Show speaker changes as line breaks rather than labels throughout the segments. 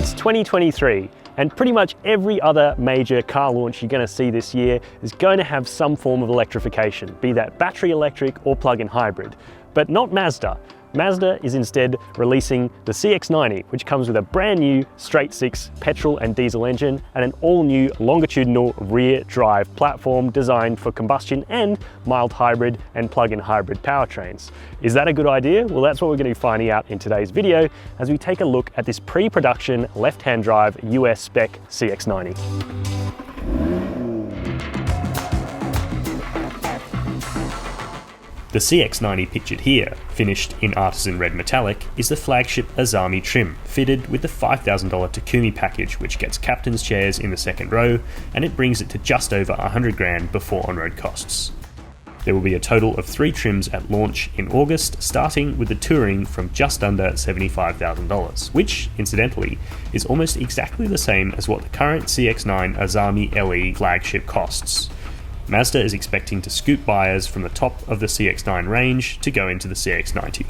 It's 2023, and pretty much every other major car launch you're going to see this year is going to have some form of electrification, be that battery electric or plug-in hybrid, but not Mazda. Mazda is instead releasing the CX-90, which comes with a brand new straight-six petrol and diesel engine and an all-new longitudinal rear drive platform designed for combustion and mild hybrid and plug-in hybrid powertrains. Is that a good idea? Well, that's what we're going to be finding out in today's video as we take a look at this pre-production left-hand drive US spec CX-90. The CX-90 pictured here, finished in artisan red metallic, is the flagship Azami trim, fitted with the $5,000 Takumi package, which gets captain's chairs in the second row, and it brings it to just over $100,000 before on-road costs. There will be a total of 3 trims at launch in August, starting with the Touring from just under $75,000, which, incidentally, is almost exactly the same as what the current CX-9 Azami LE flagship costs. Mazda is expecting to scoop buyers from the top of the CX-9 range to go into the CX-90.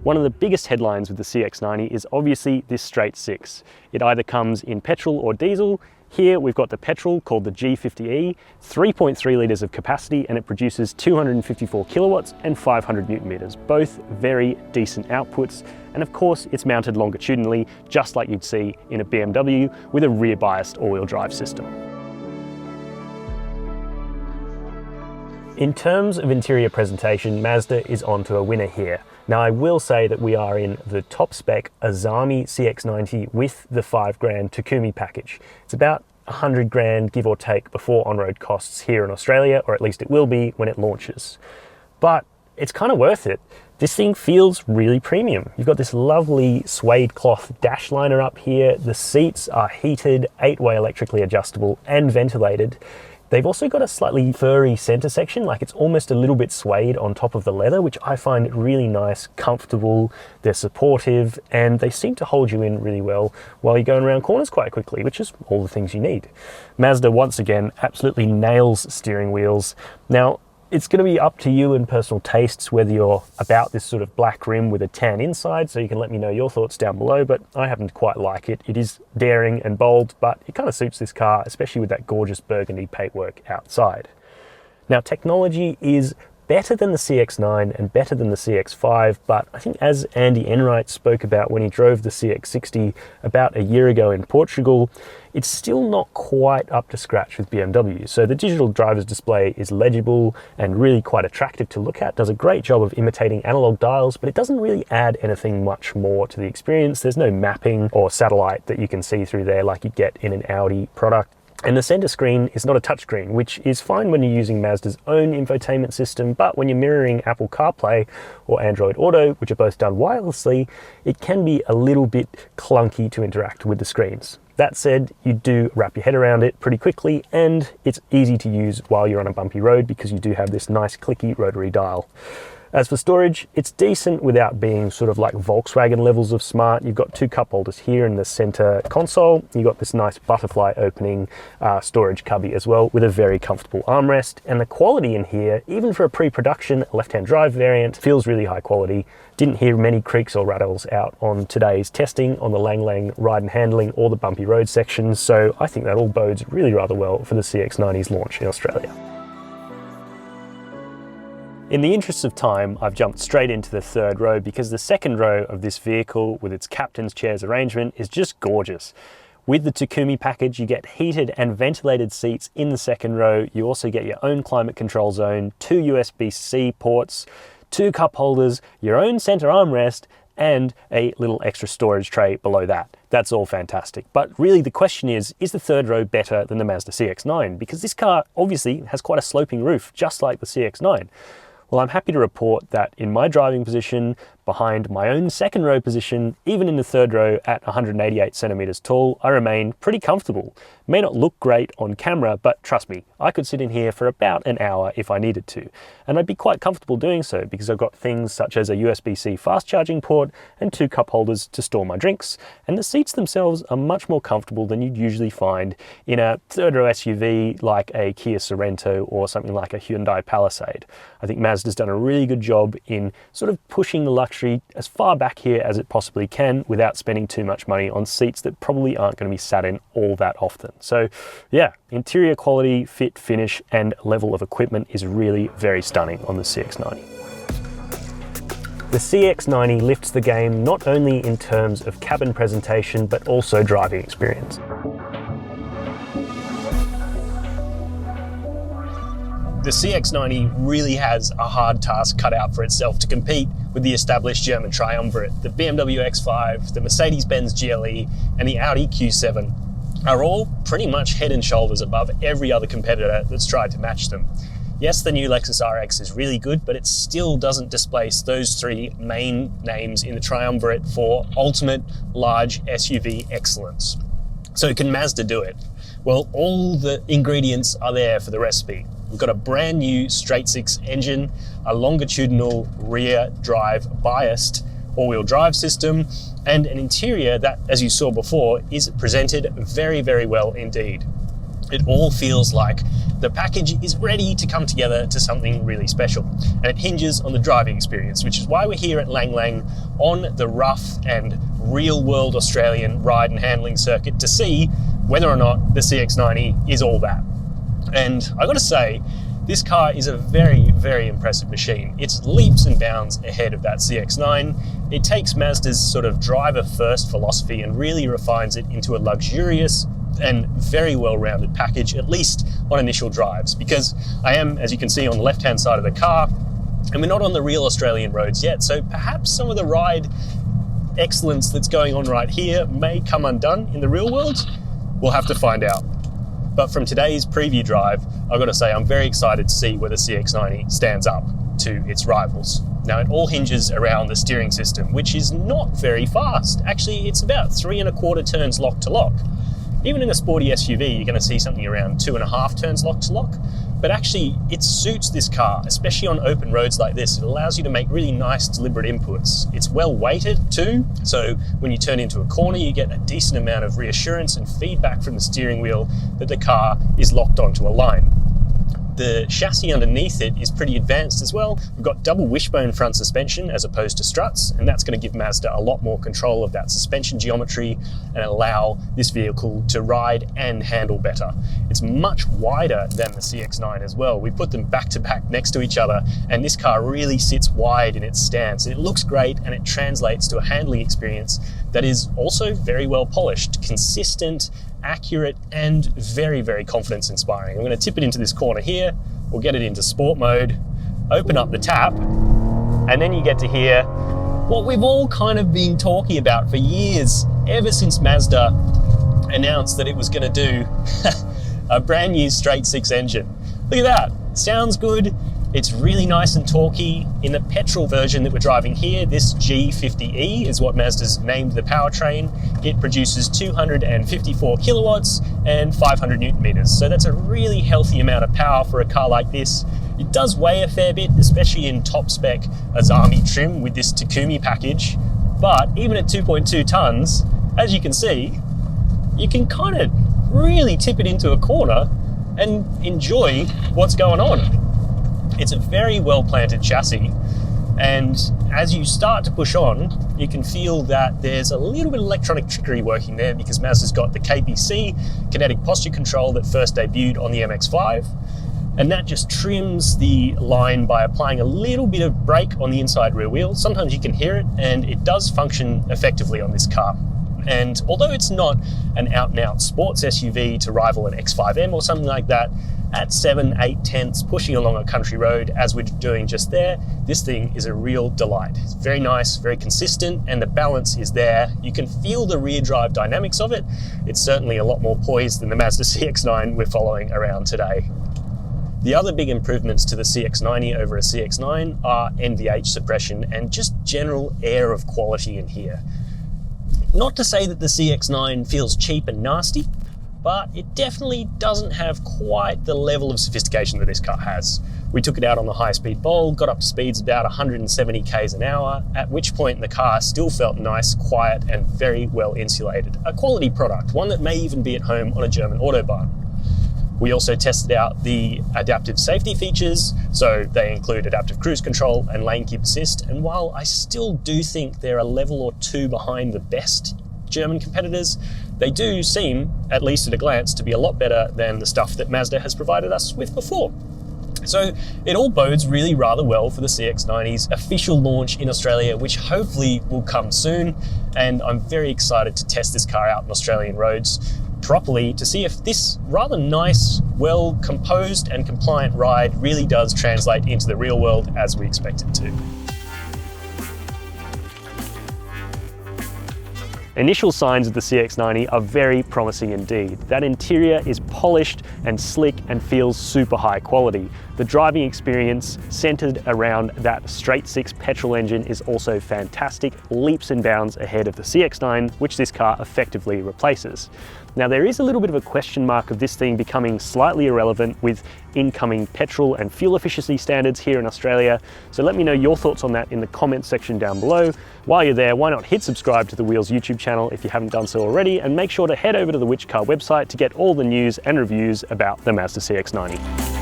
One of the biggest headlines with the CX-90 is obviously this straight six. It either comes in petrol or diesel. Here we've got the petrol called the G50E, 3.3 litres of capacity, and it produces 254 kilowatts and 500 newton meters, both very decent outputs. And of course, it's mounted longitudinally, just like you'd see in a BMW with a rear biased all-wheel drive system. In terms of interior presentation, Mazda is onto a winner here. Now, I will say that we are in the top spec Azami CX-90 with the $5,000 Takumi package. It's about $100,000 give or take before on-road costs here in Australia, or at least it will be when it launches. But it's kind of worth it. This thing feels really premium. You've got this lovely suede cloth dash liner up here. The seats are heated, 8-way electrically adjustable and ventilated. They've also got a slightly furry center section, like it's almost a little bit suede on top of the leather, which I find really nice, comfortable, they're supportive, and they seem to hold you in really well while you're going around corners quite quickly, which is all the things you need. Mazda, once again, absolutely nails steering wheels. Now, it's going to be up to you and personal tastes whether you're about this sort of black rim with a tan inside, so you can let me know your thoughts down below, but I happen to quite like it. It is daring and bold, but it kind of suits this car, especially with that gorgeous burgundy paintwork outside. Now, technology is better than the CX-9 and better than the CX-5, but I think as Andy Enright spoke about when he drove the CX-60 about a year ago in Portugal, it's still not quite up to scratch with BMW. So the digital driver's display is legible and really quite attractive to look at, does a great job of imitating analog dials, but it doesn't really add anything much more to the experience. There's no mapping or satellite that you can see through there like you'd get in an Audi product. And the center screen is not a touchscreen, which is fine when you're using Mazda's own infotainment system, but when you're mirroring Apple CarPlay or Android Auto, which are both done wirelessly, it can be a little bit clunky to interact with the screens. That said, you do wrap your head around it pretty quickly, and it's easy to use while you're on a bumpy road because you do have this nice clicky rotary dial. As for storage, it's decent without being sort of like Volkswagen levels of smart. You've got 2 cup holders here in the center console. You've got this nice butterfly opening storage cubby as well with a very comfortable armrest. And the quality in here, even for a pre-production left-hand drive variant, feels really high quality. Didn't hear many creaks or rattles out on today's testing on the Lang Lang ride and handling or the bumpy road sections. So I think that all bodes really rather well for the CX-90's launch in Australia. In the interest of time, I've jumped straight into the third row because the second row of this vehicle with its captain's chairs arrangement is just gorgeous. With the Takumi package, you get heated and ventilated seats in the second row. You also get your own climate control zone, 2 USB-C ports, 2 cup holders, your own center armrest, and a little extra storage tray below that. That's all fantastic. But really the question is the third row better than the Mazda CX-9? Because this car obviously has quite a sloping roof, just like the CX-9. Well, I'm happy to report that in my driving position, behind my own second row position, even in the third row at 188 centimeters tall, I remain pretty comfortable. May not look great on camera, but trust me, I could sit in here for about an hour if I needed to. And I'd be quite comfortable doing so because I've got things such as a USB-C fast charging port and 2 cup holders to store my drinks. And the seats themselves are much more comfortable than you'd usually find in a third row SUV like a Kia Sorento or something like a Hyundai Palisade. I think Mazda's done a really good job in sort of pushing the luxury luxury as far back here as it possibly can without spending too much money on seats that probably aren't going to be sat in all that often. So yeah, interior quality, fit, finish, and level of equipment is really very stunning on the CX-90. The CX-90 lifts the game not only in terms of cabin presentation, but also driving experience. The CX-90 really has a hard task cut out for itself to compete with the established German triumvirate. The BMW X5, the Mercedes-Benz GLE, and the Audi Q7 are all pretty much head and shoulders above every other competitor that's tried to match them. Yes, the new Lexus RX is really good, but it still doesn't displace those three main names in the triumvirate for ultimate large SUV excellence. So can Mazda do it? Well, all the ingredients are there for the recipe. We've got a brand new straight-six engine, a longitudinal rear drive biased all-wheel drive system, and an interior that, as you saw before, is presented very, very well indeed. It all feels like the package is ready to come together to something really special. And it hinges on the driving experience, which is why we're here at Lang Lang on the rough and real-world Australian ride and handling circuit to see whether or not the CX-90 is all that. And I gotta say, this car is a very, very impressive machine. It's leaps and bounds ahead of that CX-9. It takes Mazda's sort of driver-first philosophy and really refines it into a luxurious and very well-rounded package, at least on initial drives, because I am, as you can see on the left-hand side of the car, and we're not on the real Australian roads yet, so perhaps some of the ride excellence that's going on right here may come undone in the real world. We'll have to find out. But from today's preview drive, I've got to say I'm very excited to see where the CX-90 stands up to its rivals. Now, it all hinges around the steering system, which is not very fast. Actually, it's about 3.25 turns lock to lock. Even in a sporty SUV, you're going to see something around 2.5 turns lock to lock. But actually, it suits this car, especially on open roads like this. It allows you to make really nice, deliberate inputs. It's well weighted too, so when you turn into a corner, you get a decent amount of reassurance and feedback from the steering wheel that the car is locked onto a line. The chassis underneath it is pretty advanced as well. We've got double wishbone front suspension as opposed to struts, and that's going to give Mazda a lot more control of that suspension geometry and allow this vehicle to ride and handle better. It's much wider than the CX-9 as well. We put them back to back next to each other, and this car really sits wide in its stance. It looks great, and it translates to a handling experience that is also very well polished, consistent, accurate, and very, very confidence inspiring. I'm going to tip it into this corner here. We'll get it into sport mode, open up the tap, and then you get to hear what we've all kind of been talking about for years, ever since Mazda announced that it was going to do a brand new straight-six engine. Look at that. Sounds good. It's really nice and torquey. In the petrol version that we're driving here, this G50E is what Mazda's named the powertrain. It produces 254 kilowatts and 500 newton meters. So that's a really healthy amount of power for a car like this. It does weigh a fair bit, especially in top spec Azami trim with this Takumi package. But even at 2.2 tons, as you can see, you can kind of really tip it into a corner and enjoy what's going on. It's a very well planted chassis, and as you start to push on, you can feel that there's a little bit of electronic trickery working there because Mazda's got the KPC, kinetic posture control, that first debuted on the MX-5, and that just trims the line by applying a little bit of brake on the inside rear wheel. Sometimes you can hear it, and it does function effectively on this car. And although it's not an out-and-out sports SUV to rival an X5M or something like that, at 7-8 tenths pushing along a country road as we're doing just there, this thing is a real delight. It's very nice, very consistent, and the balance is there. You can feel the rear drive dynamics of it. It's certainly a lot more poised than the Mazda CX-9 we're following around today. The other big improvements to the CX-90 over a CX-9 are NVH suppression and just general air of quality in here. Not to say that the CX-9 feels cheap and nasty, but it definitely doesn't have quite the level of sophistication that this car has. We took it out on the high-speed bowl, got up to speeds about 170 k's an hour, at which point the car still felt nice, quiet, and very well insulated. A quality product, one that may even be at home on a German Autobahn. We also tested out the adaptive safety features, so they include adaptive cruise control and lane keep assist. And while I still do think they're a level or two behind the best German competitors, they do seem, at least at a glance, to be a lot better than the stuff that Mazda has provided us with before. So it all bodes really rather well for the CX-90's official launch in Australia, which hopefully will come soon. And I'm very excited to test this car out on Australian roads properly to see if this rather nice, well composed and compliant ride really does translate into the real world as we expect it to. Initial signs of the CX-90 are very promising indeed. That interior is polished and slick and feels super high quality. The driving experience centered around that straight-six petrol engine is also fantastic, leaps and bounds ahead of the CX-9, which this car effectively replaces. Now, there is a little bit of a question mark of this thing becoming slightly irrelevant with incoming petrol and fuel efficiency standards here in Australia. So let me know your thoughts on that in the comments section down below. While you're there, why not hit subscribe to the Wheels YouTube channel if you haven't done so already, and make sure to head over to the WhichCar website to get all the news and reviews about the Mazda CX-90.